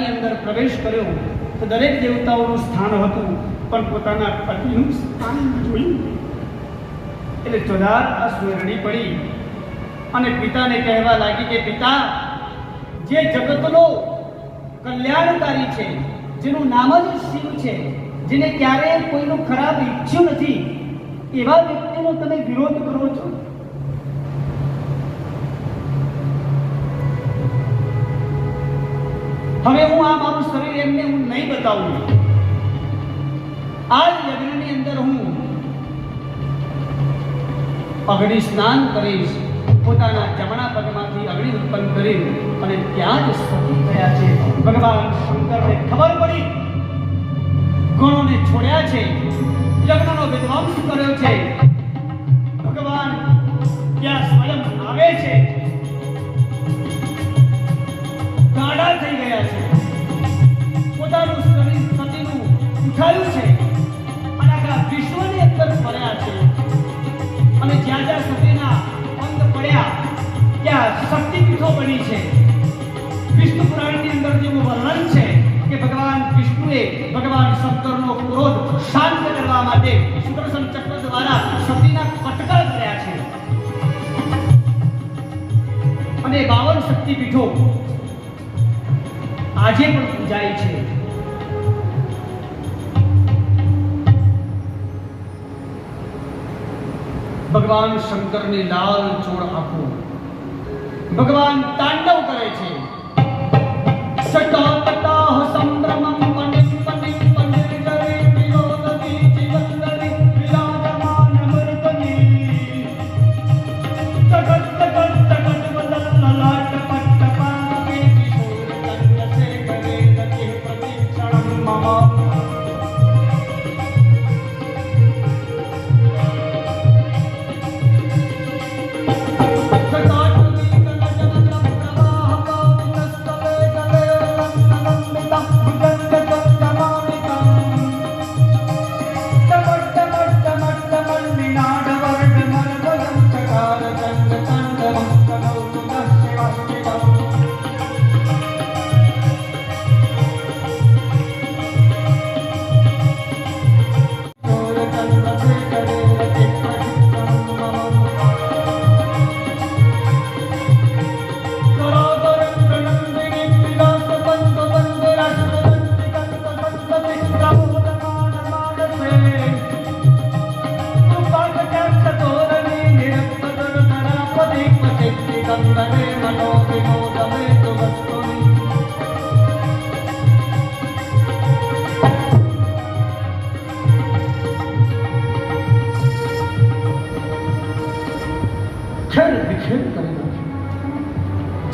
કમરાની અંદર પ્રવેશ કર્યો તો દરેક દેવતાઓનું સ્થાન હતું, પણ પોતાના પતિનું સ્થાન જોયું એટલે ચોધાર આંસુએ રડી પડી અને પિતાને કહેવા લાગી કે પિતા, જે જગતનો કલ્યાણકારી છે, જેનું નામ જ શિવ છે, જેને ક્યારેય કોઈનું ખરાબ ઈચ્છ્યું નથી, એવા વ્યક્તિનો તમે વિરોધ કરો છો. હવે હું આ મારું શરીર એમને હું નહીં બતાવું. આ યજ્ઞની અંદર હું અગ્નિ સ્નાન કરીશ. પોતાના જમણા પગમાંથી અગ્નિ ઉત્પન્ન કરી અને ત્યાં જ સતી થયા છે. ભગવાન શંકરને ખબર પડી, ગણોને છોડ્યા છે, યજ્ઞનો વિધ્વંસ કર્યો છે. ભગવાન ત્યાં સ્વયં આવે છે, ગાડા થઈ ગયા છે, પોતાનું શરીર સતીનું ઉઠાયું છે અને આખા વિશ્વની અંદર ફર્યા છે. અને જ્યાં જ્યાં સતીના અંગ પડ્યા ત્યાં શક્તિપીઠો બની છે. વિષ્ણુ પુરાણની અંદર જેવું વર્ણન છે કે ભગવાન વિષ્ણુએ ભગવાન શંકરનો ક્રોધ શાંત કરવા માટે સુદર્શન ચક્ર દ્વારા સતીના કટકા કર્યા છે. અને 52 શક્તિપીઠો આજે પણ પૂજાય છે. ભગવાન શંકરની લાલ ચોળ આંખો, ભગવાન તાંડવ કરે છે. સટાપટાહ સંભ્રમં પનિ પનિ પનિર્ગરે વિલોદતિ જીવંદરી વિરાજમાન મર્દની તગત તગત તગત વદલ્લલાટ પટ્ટપાકે કિશોર તન્યસે કરે ગતિ પ્રતિક્ષણં મમ.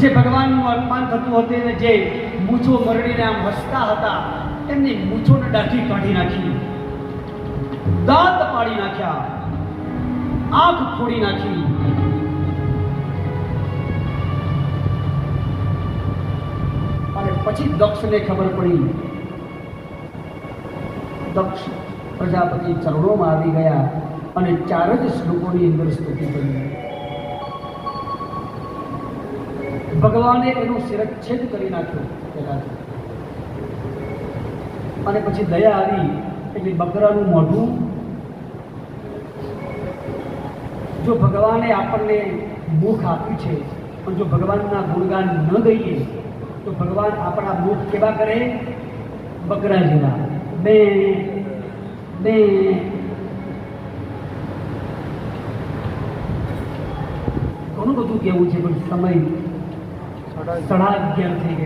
જે ભગવાનનું અપમાન થતું હતું ને જે મૂછો મરડીને આમ હસતા હતા, એમની મૂછોને દાઢી કાઢી નાખી, દાંત પાડી નાખ્યા, આંખ ફોડી નાખી. અને પછી દક્ષને ખબર પડી. દક્ષ પ્રજાપતિ ચરણોમાં આવી ગયા અને 4 જ શ્લોકોની અંદર સ્તુતિ કરી. ભગવાને એનો શિરચ્છેદ કરી નાખ્યો પહેલાથી. અને પછી દયા આવી એટલે બકરાનું મોઢું. જો ભગવાને આપણને મુખ આપ્યું છે પણ જો ભગવાનના ગુણગાન ન ગઈએ તો ભગવાન આપણા મુખ કેવા કરે? બકરા જેવા, બે બે. ઘણું બધું કહેવું છે પણ સમય 11:30 થઈ ગયા.